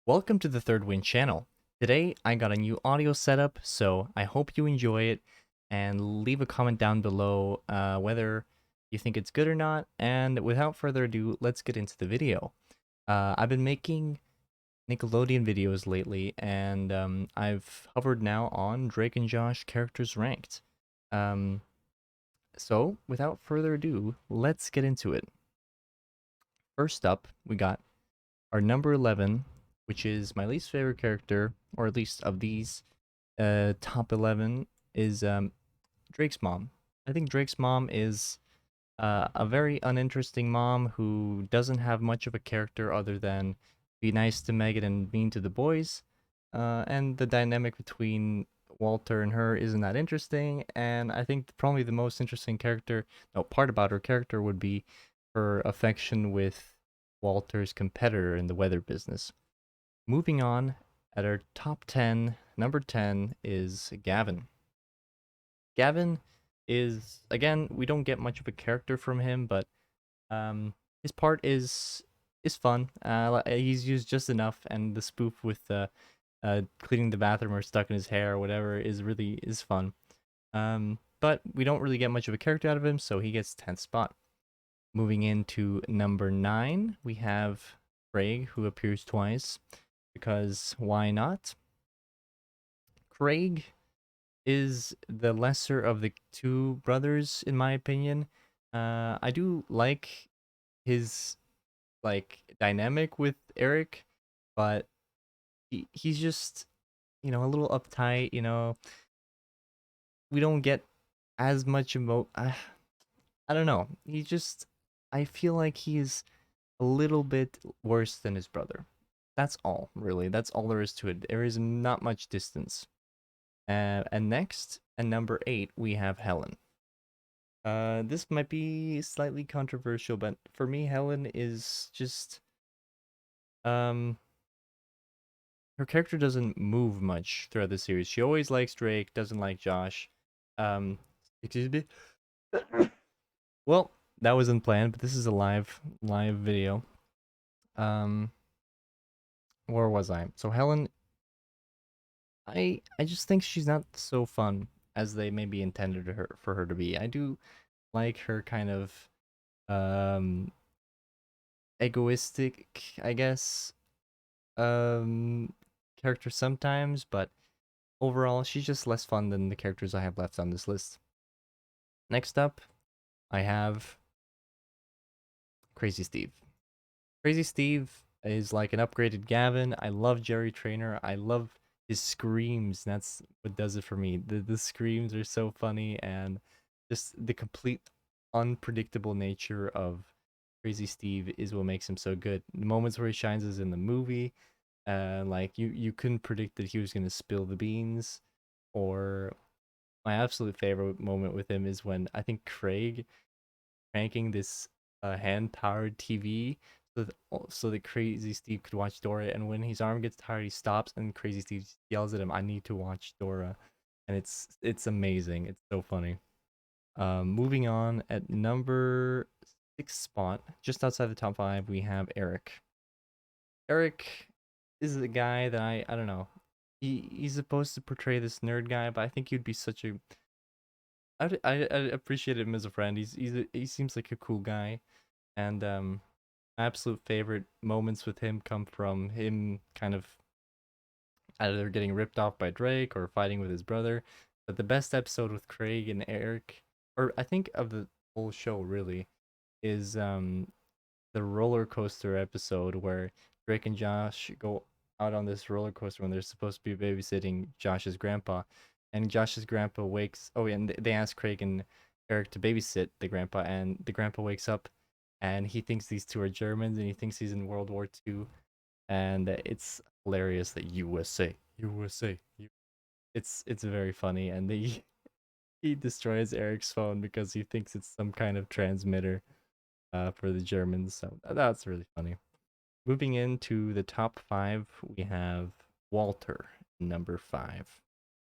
Welcome to the Third Wind channel. Today I got a new audio setup, so I hope you enjoy it and leave a comment down below whether you think it's good or not. And without further ado, let's get into the video. I've been making Nickelodeon videos lately, and I've hovered now on Drake and Josh characters ranked. Um, so without further ado, let's get into it. First up, we got our number 11, which is my least favorite character, or at least of these top 11, is Drake's mom. I think Drake's mom is a very uninteresting mom who doesn't have much of a character other than be nice to Megan and mean to the boys. And the dynamic between Walter and her isn't that interesting. And I think probably the most interesting part about her character would be her affection with Walter's competitor in the weather business. Moving on, at our top 10, number 10 is Gavin. Gavin is, again, we don't get much of a character from him, but his part is fun. He's used just enough, and the spoof with cleaning the bathroom or stuck in his hair or whatever is fun. But we don't really get much of a character out of him, so he gets 10th spot. Moving into number 9, we have Craig, who appears twice, because why not? Craig is the lesser of the two brothers, in my opinion. I do like his dynamic with Eric, but he's just a little uptight. We don't get as much I don't know. I feel like he's a little bit worse than his brother. That's all, really. That's all there is to it. There is not much distance. And next, at number 8, we have Helen. This might be slightly controversial, but for me, Helen is just um her character doesn't move much throughout the series. She always likes Drake, doesn't like Josh. Um, excuse me. Well, that wasn't planned, but this is a live video. Um, where was I? So Helen, I just think she's not so fun as they maybe intended her for her to be. I do like her kind of um egoistic, I guess, um character sometimes, but overall she's just less fun than the characters I have left on this list. Next up, I have Crazy Steve. Crazy Steve is like an upgraded Gavin. I love Jerry Trainer. I love his screams. That's what does it for me. The screams are so funny, and just the complete unpredictable nature of Crazy Steve is what makes him so good. The moments where he shines is in the movie. Like you couldn't predict that he was gonna spill the beans. Or my absolute favorite moment with him is when I think Craig cranking this hand-powered TV so that Crazy Steve could watch Dora, and when his arm gets tired, he stops, and Crazy Steve yells at him, "I need to watch Dora," and it's amazing. It's so funny. Moving on, at number 6 spot, just outside the top 5, we have Eric. Eric is a guy that I don't know. He's supposed to portray this nerd guy, but I think he'd be such a I appreciate him as a friend. He seems like a cool guy, and my absolute favorite moments with him come from him kind of either getting ripped off by Drake or fighting with his brother. But the best episode with Craig and Eric, or I think of the whole show really, is the roller coaster episode where Drake and Josh go out on this roller coaster when they're supposed to be babysitting Josh's grandpa, and Josh's grandpa wakes. Oh, and they ask Craig and Eric to babysit the grandpa, and the grandpa wakes up, and he thinks these two are Germans, and he thinks he's in World War II, and it's hilarious that USA. It's very funny, and he destroys Eric's phone because he thinks it's some kind of transmitter for the Germans. So that's really funny. Moving into the top 5, we have Walter, number 5.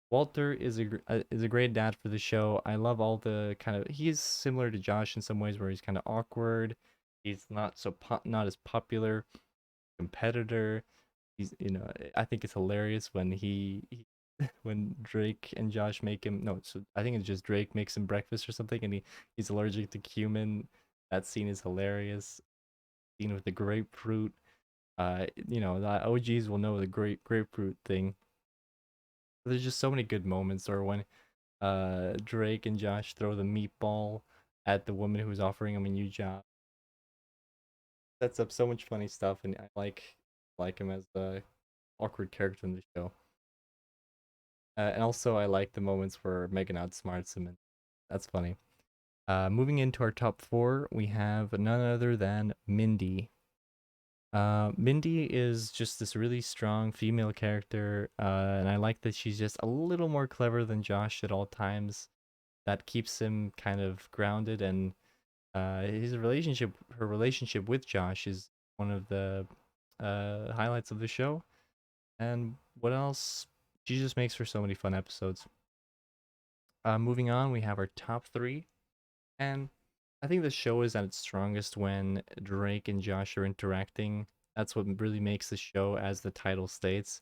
Walter is a great dad for the show. I love all the kind of he's similar to Josh in some ways where he's kind of awkward. He's not as popular competitor. he's I think it's hilarious when he when Drake and Josh make him no, so I think it's just Drake makes him breakfast or something, and he's allergic to cumin. That scene is hilarious. Scene with the grapefruit. The OGs will know the grapefruit thing. There's just so many good moments, or when Drake and Josh throw the meatball at the woman who's offering him a new job. Sets up so much funny stuff, and I like him as the awkward character in the show. And also, I like the moments where Megan outsmarts him, and that's funny. Moving into our top four, we have none other than Mindy. Mindy is just this really strong female character, and I like that she's just a little more clever than Josh at all times. That keeps him kind of grounded, and her relationship with Josh is one of the highlights of the show. And what else? She just makes for so many fun episodes. Moving on, we have our top three, and I think the show is at its strongest when Drake and Josh are interacting. That's what really makes the show, as the title states.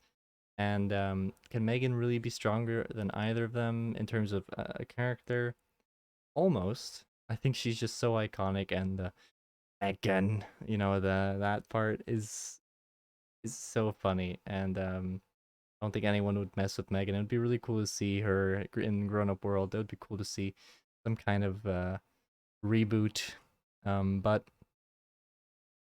And can Megan really be stronger than either of them in terms of a character? Almost. I think she's just so iconic, and Megan, that part is so funny, and I don't think anyone would mess with Megan. It would be really cool to see her in Grown Up World. It would be cool to see some kind of reboot. But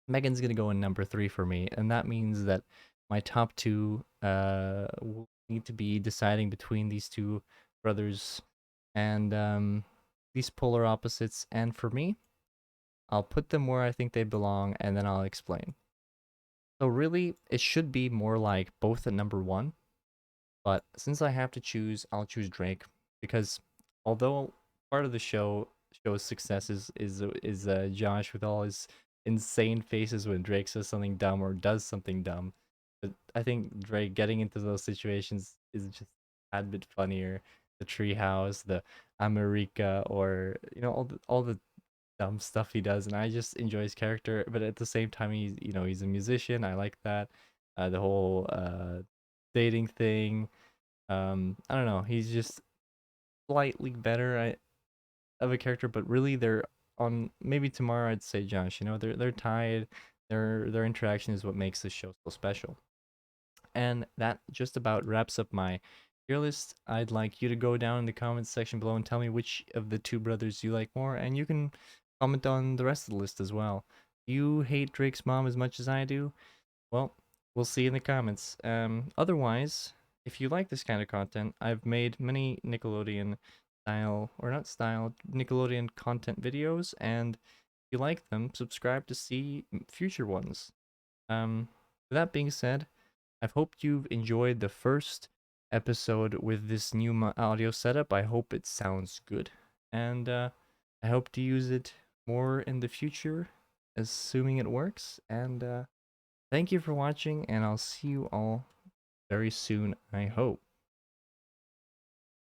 Megan's gonna go in number three for me, and that means that my top two will need to be deciding between these two brothers and these polar opposites. And for me, I'll put them where I think they belong, and then I'll explain. So really, it should be more like both at number one. But since I have to choose, I'll choose Drake because although part of the show's success is Josh with all his insane faces when Drake says something dumb or does something dumb. But I think Drake getting into those situations is just a bit funnier. The treehouse, the America, or all the dumb stuff he does, and I just enjoy his character. But at the same time, he's a musician. I like that. The whole dating thing. I don't know. He's just slightly better of a character, but really they're on. Maybe tomorrow I'd say Josh. They're tied. Their interaction is what makes this show so special. And that just about wraps up my tier list. I'd like you to go down in the comments section below and tell me which of the two brothers you like more, and you can comment on the rest of the list as well. You hate Drake's mom as much as I do? Well, we'll see in the comments. Otherwise, if you like this kind of content, I've made many Nickelodeon style, or not style, Nickelodeon content videos, and if you like them, subscribe to see future ones. With that being said, I hope you've enjoyed the first episode with this new audio setup. I hope it sounds good, and I hope to use it more in the future, assuming it works. And thank you for watching, and I'll see you all very soon, I hope.